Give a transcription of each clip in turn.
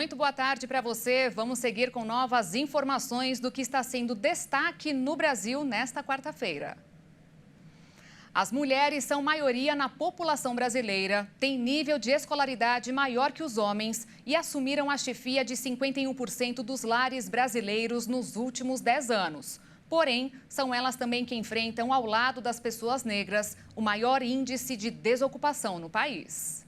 Muito boa tarde para você. Vamos seguir com novas informações do que está sendo destaque no Brasil nesta quarta-feira. As mulheres são maioria na população brasileira, têm nível de escolaridade maior que os homens e assumiram a chefia de 51% dos lares brasileiros nos últimos 10 anos. Porém, são elas também que enfrentam, ao lado das pessoas negras, o maior índice de desocupação no país.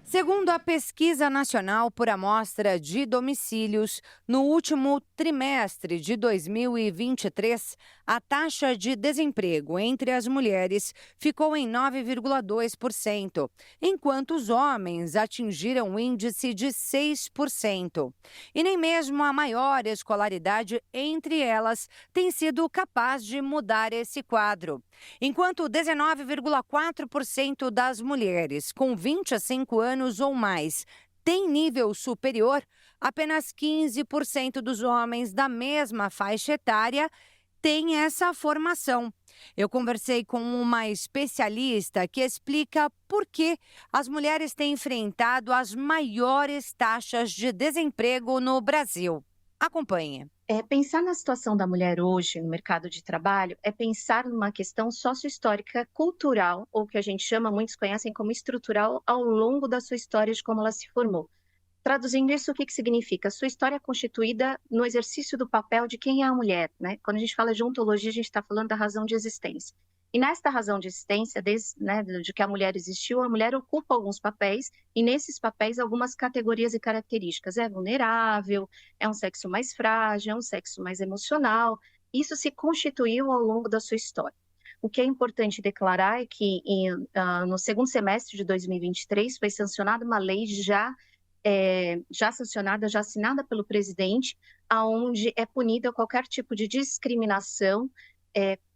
Segundo a Pesquisa Nacional por Amostra de Domicílios, no último trimestre de 2023, a taxa de desemprego entre as mulheres ficou em 9,2%, enquanto os homens atingiram o índice de 6%. E nem mesmo a maior escolaridade entre elas tem sido capaz de mudar esse quadro. Enquanto 19,4% das mulheres com 25 anos ou mais têm nível superior, apenas 15% dos homens da mesma faixa etária têm essa formação. Eu conversei com uma especialista que explica por que as mulheres têm enfrentado as maiores taxas de desemprego no Brasil. Acompanhe. Pensar na situação da mulher hoje no mercado de trabalho é pensar numa questão sócio-histórica cultural, ou que a gente chama, muitos conhecem como estrutural, ao longo da sua história de como ela se formou. Traduzindo isso, o que significa? Sua história é constituída no exercício do papel de quem é a mulher, né? Quando a gente fala de ontologia, a gente está falando da razão de existência. E nesta razão de existência, de que a mulher existiu, a mulher ocupa alguns papéis, e nesses papéis algumas categorias e características. É vulnerável, é um sexo mais frágil, é um sexo mais emocional. Isso se constituiu ao longo da sua história. O que é importante declarar é que no segundo semestre de 2023 foi sancionada uma lei já sancionada, já assinada pelo presidente, aonde é punida qualquer tipo de discriminação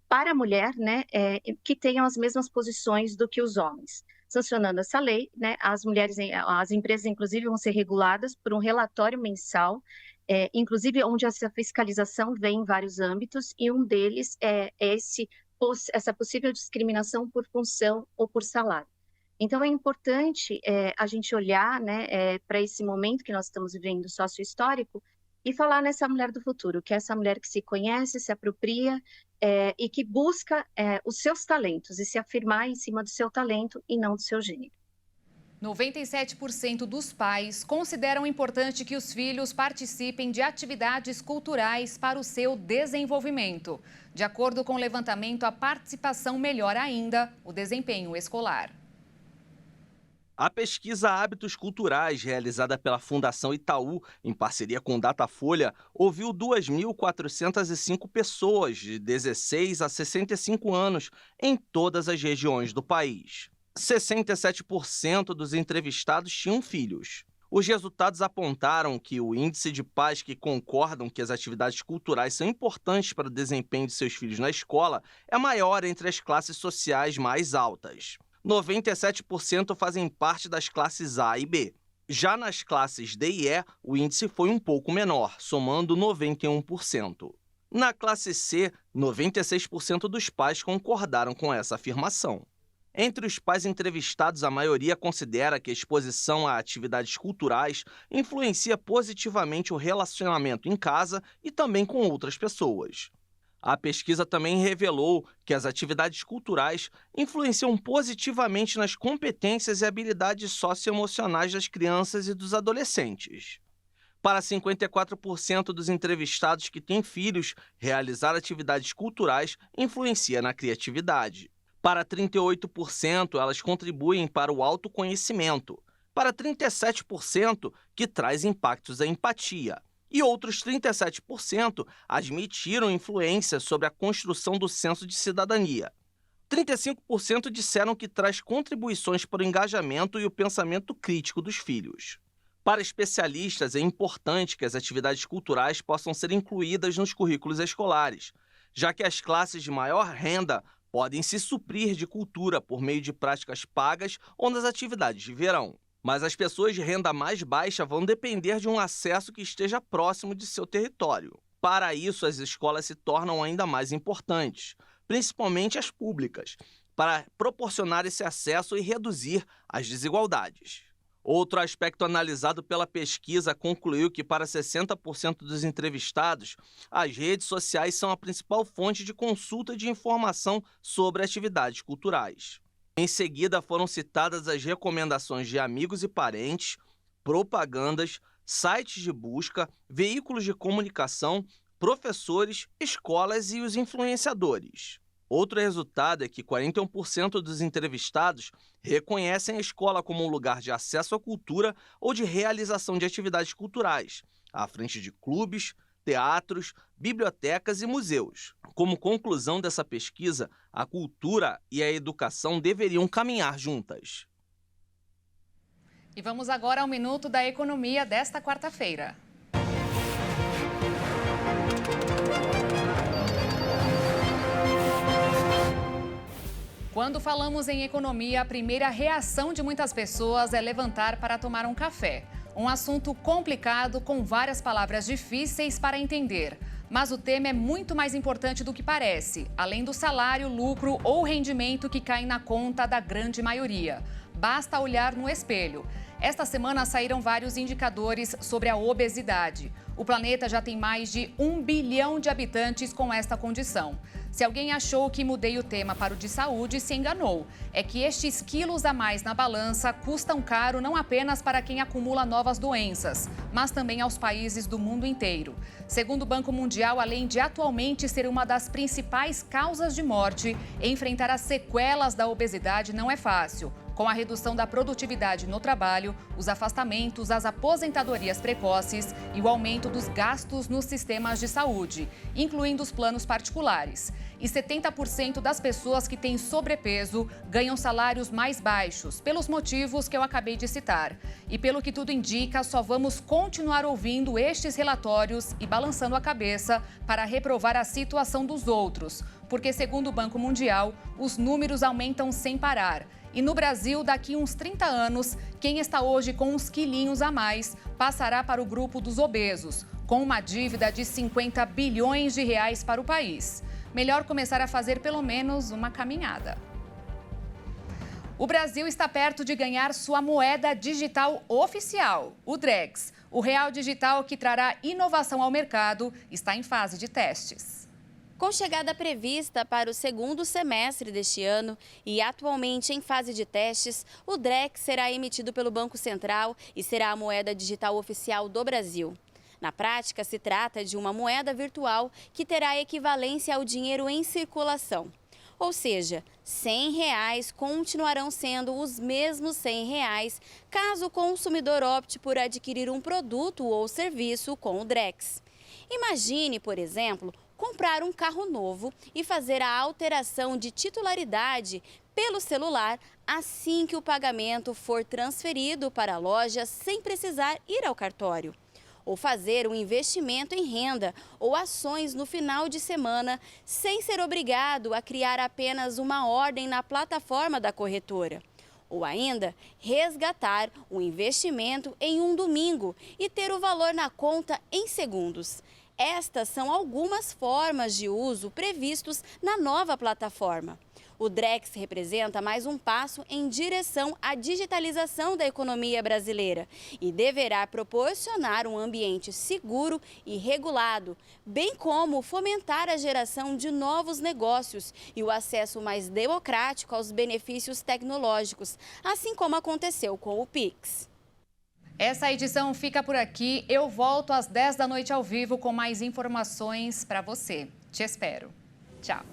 para a mulher, né, que tenham as mesmas posições do que os homens. Sancionando essa lei, né, as empresas, inclusive, vão ser reguladas por um relatório mensal, inclusive onde essa fiscalização vem em vários âmbitos, e um deles é essa possível discriminação por função ou por salário. Então, é importante a gente olhar, né, para esse momento que nós estamos vivendo sócio-histórico e falar nessa mulher do futuro, que é essa mulher que se conhece, se apropria e que busca os seus talentos e se afirmar em cima do seu talento e não do seu gênero. 97% dos pais consideram importante que os filhos participem de atividades culturais para o seu desenvolvimento. De acordo com o levantamento, a participação melhora ainda o desempenho escolar. A pesquisa Hábitos Culturais, realizada pela Fundação Itaú, em parceria com Datafolha, ouviu 2.405 pessoas de 16 a 65 anos em todas as regiões do país. 67% dos entrevistados tinham filhos. Os resultados apontaram que o índice de pais que concordam que as atividades culturais são importantes para o desempenho de seus filhos na escola é maior entre as classes sociais mais altas. 97% fazem parte das classes A e B. Já nas classes D e E, o índice foi um pouco menor, somando 91%. Na classe C, 96% dos pais concordaram com essa afirmação. Entre os pais entrevistados, a maioria considera que a exposição a atividades culturais influencia positivamente o relacionamento em casa e também com outras pessoas. A pesquisa também revelou que as atividades culturais influenciam positivamente nas competências e habilidades socioemocionais das crianças e dos adolescentes. Para 54% dos entrevistados que têm filhos, realizar atividades culturais influencia na criatividade. Para 38%, elas contribuem para o autoconhecimento. Para 37%, que traz impactos à empatia. E outros 37% admitiram influência sobre a construção do senso de cidadania. 35% disseram que traz contribuições para o engajamento e o pensamento crítico dos filhos. Para especialistas, é importante que as atividades culturais possam ser incluídas nos currículos escolares, já que as classes de maior renda podem se suprir de cultura por meio de práticas pagas ou nas atividades de verão. Mas as pessoas de renda mais baixa vão depender de um acesso que esteja próximo de seu território. Para isso, as escolas se tornam ainda mais importantes, principalmente as públicas, para proporcionar esse acesso e reduzir as desigualdades. Outro aspecto analisado pela pesquisa concluiu que, para 60% dos entrevistados, as redes sociais são a principal fonte de consulta de informação sobre atividades culturais. Em seguida, foram citadas as recomendações de amigos e parentes, propagandas, sites de busca, veículos de comunicação, professores, escolas e os influenciadores. Outro resultado é que 41% dos entrevistados reconhecem a escola como um lugar de acesso à cultura ou de realização de atividades culturais, à frente de clubes, teatros, bibliotecas e museus. Como conclusão dessa pesquisa, a cultura e a educação deveriam caminhar juntas. E vamos agora ao Minuto da Economia desta quarta-feira. Quando falamos em economia, a primeira reação de muitas pessoas é levantar para tomar um café. Um assunto complicado com várias palavras difíceis para entender. Mas o tema é muito mais importante do que parece, além do salário, lucro ou rendimento que caem na conta da grande maioria. Basta olhar no espelho. Esta semana saíram vários indicadores sobre a obesidade. O planeta já tem mais de 1 bilhão de habitantes com esta condição. Se alguém achou que mudei o tema para o de saúde, se enganou. É que estes quilos a mais na balança custam caro não apenas para quem acumula novas doenças, mas também aos países do mundo inteiro. Segundo o Banco Mundial, além de atualmente ser uma das principais causas de morte, enfrentar as sequelas da obesidade não é fácil. Com a redução da produtividade no trabalho, os afastamentos, as aposentadorias precoces e o aumento dos gastos nos sistemas de saúde, incluindo os planos particulares. E 70% das pessoas que têm sobrepeso ganham salários mais baixos, pelos motivos que eu acabei de citar. E pelo que tudo indica, só vamos continuar ouvindo estes relatórios e balançando a cabeça para reprovar a situação dos outros. Porque, segundo o Banco Mundial, os números aumentam sem parar. E no Brasil, daqui uns 30 anos, quem está hoje com uns quilinhos a mais passará para o grupo dos obesos, com uma dívida de 50 bilhões de reais para o país. Melhor começar a fazer pelo menos uma caminhada. O Brasil está perto de ganhar sua moeda digital oficial, o Drex. O real digital que trará inovação ao mercado está em fase de testes. Com chegada prevista para o segundo semestre deste ano e atualmente em fase de testes, o Drex será emitido pelo Banco Central e será a moeda digital oficial do Brasil. Na prática, se trata de uma moeda virtual que terá equivalência ao dinheiro em circulação. Ou seja, R$100 continuarão sendo os mesmos R$100 caso o consumidor opte por adquirir um produto ou serviço com o Drex. Imagine, por exemplo, comprar um carro novo e fazer a alteração de titularidade pelo celular assim que o pagamento for transferido para a loja sem precisar ir ao cartório. Ou fazer um investimento em renda ou ações no final de semana sem ser obrigado a criar apenas uma ordem na plataforma da corretora. Ou ainda, resgatar um investimento em um domingo e ter o valor na conta em segundos. Estas são algumas formas de uso previstos na nova plataforma. O Drex representa mais um passo em direção à digitalização da economia brasileira e deverá proporcionar um ambiente seguro e regulado, bem como fomentar a geração de novos negócios e o acesso mais democrático aos benefícios tecnológicos, assim como aconteceu com o Pix. Essa edição fica por aqui. Eu volto às 10 da noite ao vivo com mais informações para você. Te espero. Tchau.